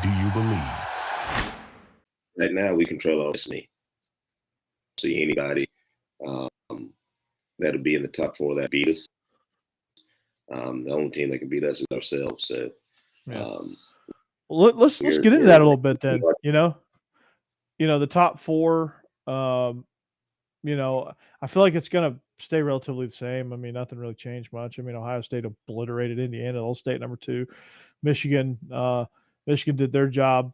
do you Bleav? Right now, we control our destiny. See anybody that'll be in the top 4 that beat us. The only team that can beat us is ourselves. So, well, let's get into that a little bit then. The top 4. I feel like it's going to stay relatively the same. I mean, nothing really changed much. I mean, Ohio State obliterated Indiana. They'll stay at number 2. Michigan did their job.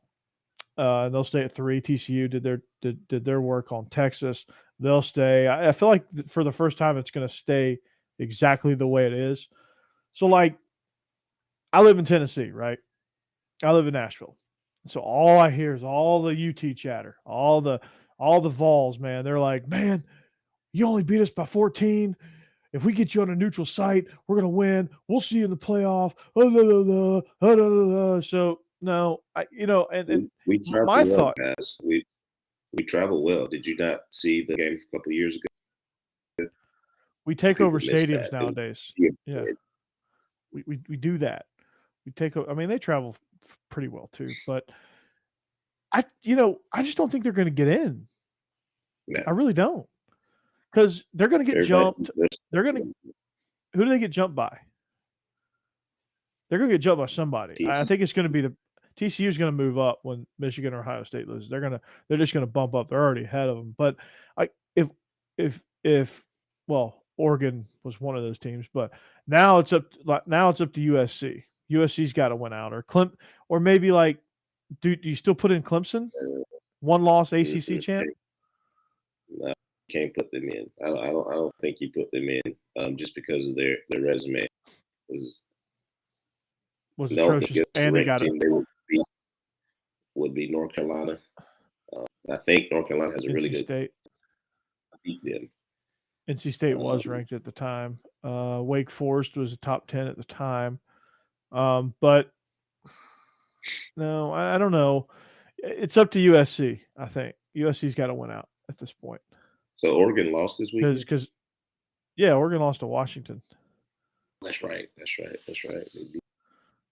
They'll stay at 3. TCU did their work on Texas. They'll stay. I feel like for the first time, it's going to stay exactly the way it is. So, like, I live in Tennessee, right? I live in Nashville. So all I hear is all the UT chatter, all the Vols, man. They're like, man, you only beat us by 14. If we get you on a neutral site, we're going to win. We'll see you in the playoff. So, no, and we travel my well, thought, guys. We travel well. Did you not see the game a couple of years ago? We take over stadiums nowadays. Yeah. We do that. We take over. I mean, they travel pretty well too, but I just don't think they're going to get in. No. I really don't. Because they're going to get jumped. Who do they get jumped by? They're going to get jumped by somebody. I think it's going to be TCU is going to move up when Michigan or Ohio State loses. They're just going to bump up. They're already ahead of them. But if Oregon was one of those teams, but now it's up to USC. USC's got to win out, or maybe like, do you still put in Clemson? 1-loss ACC champ? No, can't put them in. I don't think you put them in just because of their resume was atrocious, and they got it. Would be North Carolina. I think North Carolina has a really good State. Beat them. NC State was ranked at the time. Wake Forest was a top 10 at the time. But no, I don't know. It's up to USC, I think. USC's got to win out at this point. So Oregon lost this week? Because Oregon lost to Washington. That's right.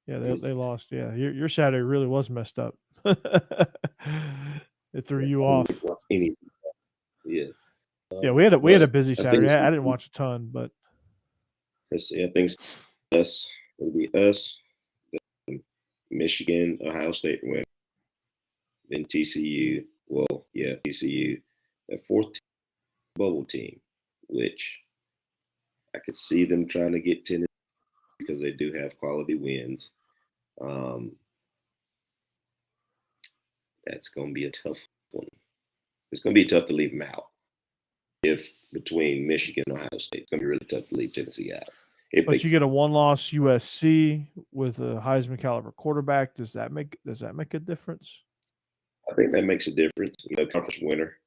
Yeah, they lost. Yeah, your Saturday really was messed up. It threw you off. Yeah. Yeah, we had a busy Saturday. I didn't watch a ton, but I think us. It'll be us, Michigan, Ohio State win, then TCU. TCU, a 4th bubble team, which I could see them trying to get Tennessee because they do have quality wins. That's going to be a tough one. It's going to be tough to leave them out. If between Michigan and Ohio State, it's going to be really tough to leave Tennessee out. But you get a 1-loss USC with a Heisman caliber quarterback. Does that make a difference? I think that makes a difference. Conference winner.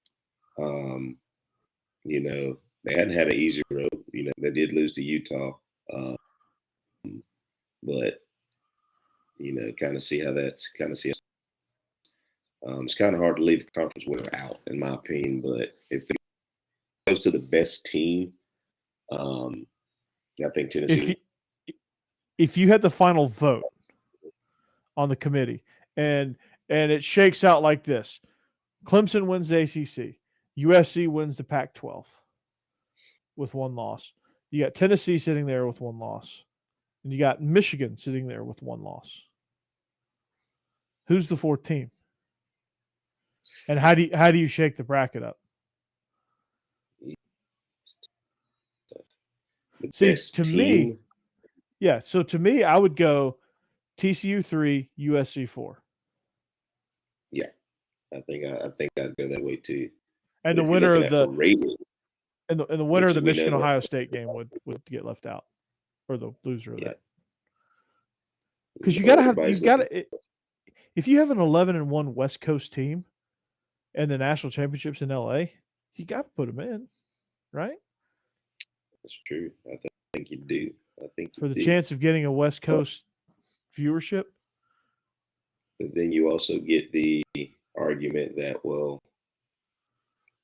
They hadn't had an easy road. They did lose to Utah. But kind of see how that's it's kind of hard to leave the conference winner out, in my opinion. But if it goes to the best team, I think Tennessee. If you had the final vote on the committee and it shakes out like this: Clemson wins the ACC, USC wins the Pac-12 with 1 loss. You got Tennessee sitting there with 1 loss, and you got Michigan sitting there with 1 loss. Who's the 4th team? And how do you shake the bracket up? See, to me, so to me, I would go TCU 3, USC 4. Yeah, I think I'd go that way too. And the winner of the winner of the Michigan Ohio State game would get left out, or the loser of that. Because you've got to if you have an 11-1 West Coast team and the national championships in LA, you got to put them in, right? That's true. I think you do. For the chance of getting a West Coast viewership. But then you also get the argument that,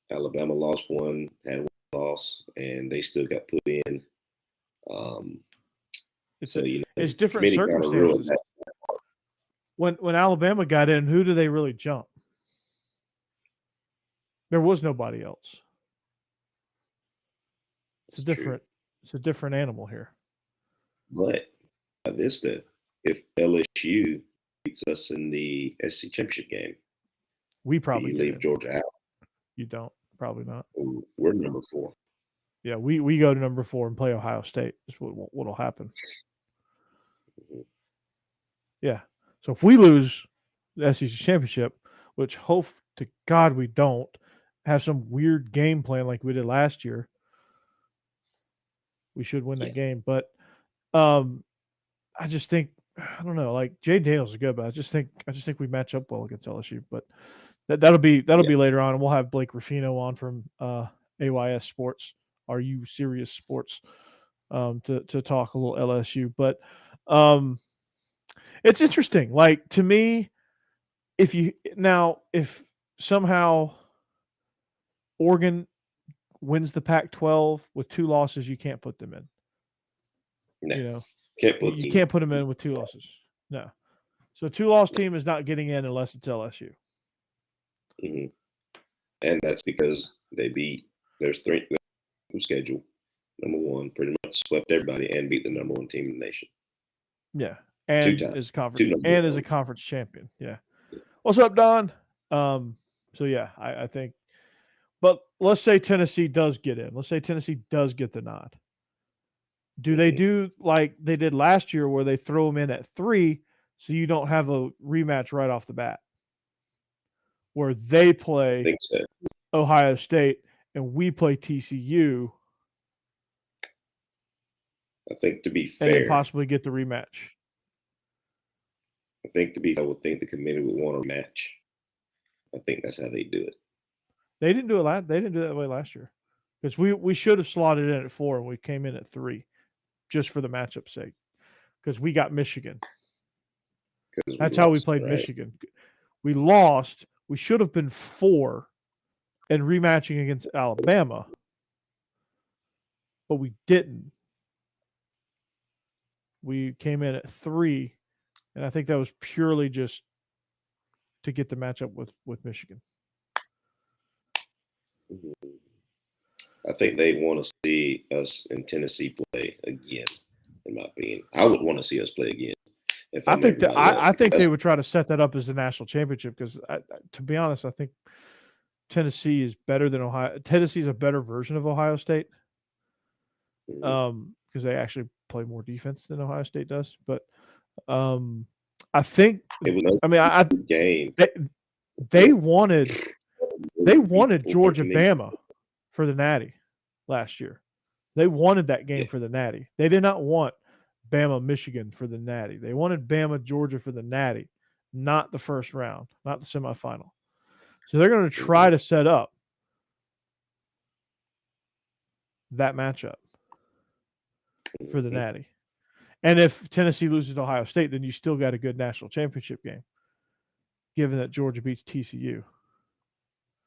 Alabama lost 1, had 1 loss, and they still got put in. It's different circumstances. when Alabama got in, who do they really jump? There was nobody else. It's a different animal here. But this that if LSU beats us in the SEC championship game, we probably leave Georgia out. You don't, probably not. We're number 4. Yeah, we go to number 4 and play Ohio State. Is what'll happen. Mm-hmm. Yeah. So if we lose the SEC championship, which hope to God we don't, have some weird game plan like we did last year, we should win that game. But I just think, I don't know, like Jay Daniels is good, but I just think we match up well against LSU. But that'll be later on, and we'll have Blake Ruffino on from AYS Sports. Are You Serious Sports? To talk a little LSU, but it's interesting. Like, to me, if somehow Oregon wins the Pac-12 with 2 losses, you can't put them in. No, you can't put them in with 2 losses. No. So 2-loss team is not getting in unless it's LSU. Mm-hmm. And that's because they beat their strength schedule. Number 1, pretty much swept everybody and beat the number 1 team in the nation. Yeah, and 2 times. is a conference champion. Yeah. What's up, Don? So yeah, I think. But let's say Tennessee does get in. Let's say Tennessee does get the nod. Do they do like they did last year, where they throw them in at 3, so you don't have a rematch right off the bat, where they play Ohio State and we play TCU? I think, to be fair, and then possibly get the rematch. I would think the committee would want a match. I think that's how they do it. They didn't do it. They didn't do that way last year, because we should have slotted in at 4 and we came in at 3, just for the matchup sake, because we got Michigan. That's how we played Michigan. We lost. We should have been 4 and rematching against Alabama, but we didn't. We came in at 3, and I think that was purely just to get the matchup with Michigan. I think they want to see us in Tennessee play again. In my opinion, I would want to see us play again. I think they would try to set that up as the national championship, because, to be honest, I think Tennessee is better than Ohio. Tennessee is a better version of Ohio State, because they actually play more defense than Ohio State does. But I think, game. They wanted Georgia Bama for the Natty last year. They wanted that game for the Natty. They did not want Bama Michigan for the Natty. They wanted Bama Georgia for the Natty, not the first round, not the semifinal. So they're going to try to set up that matchup for the Natty. And if Tennessee loses to Ohio State, then you still got a good national championship game, given that Georgia beats TCU.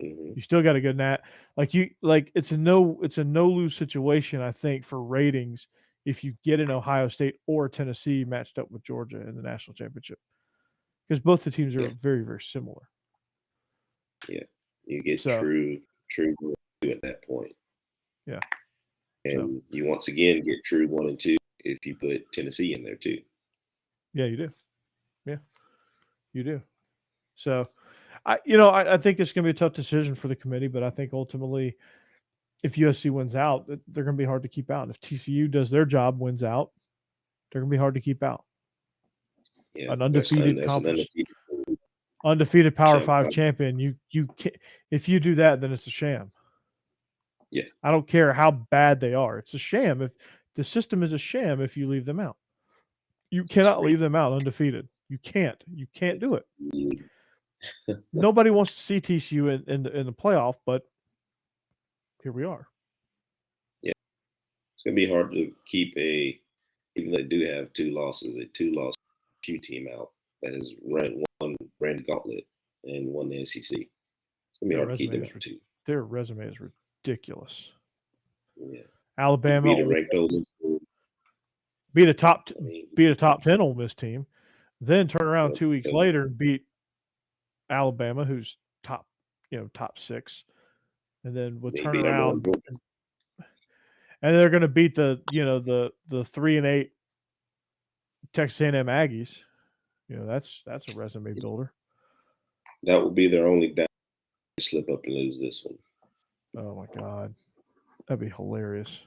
You still got a good it's a no lose situation, I think, for ratings if you get an Ohio State or Tennessee matched up with Georgia in the national championship, because both the teams are very, very similar. Yeah, you get true at that point. Yeah, and you once again get true 1 and 2 if you put Tennessee in there too. Yeah, you do. Yeah, you do. So, I think it's going to be a tough decision for the committee, but I think ultimately, if USC wins out, they're going to be hard to keep out. And if TCU does their job, wins out, they're going to be hard to keep out. Yeah, an undefeated conference, undefeated Power 5 champion. You can't, if you do that, then it's a sham. Yeah, I don't care how bad they are. It's a sham. If the system is a sham, if you leave them out, you cannot leave them out undefeated. You can't. You can't do it. Nobody wants to see TCU in the playoff, but here we are. Yeah, it's gonna be hard to keep even though they do have 2 losses, a 2-loss team out that has ran the gauntlet and won the SEC. It's gonna be hard to keep them out too. Their resume is ridiculous. Yeah, Alabama beat a ranked Ole Miss. Beat a top 10 Ole Miss team. Then turn around 2 weeks Yeah. later and beat Alabama, who's top 6, and then we'll They turn beat number one around Georgia. and they're going to beat the 3-8 Texas A&M Aggies. That's a resume builder. That will be their only down. Slip up and lose this one. Oh my God, that'd be hilarious.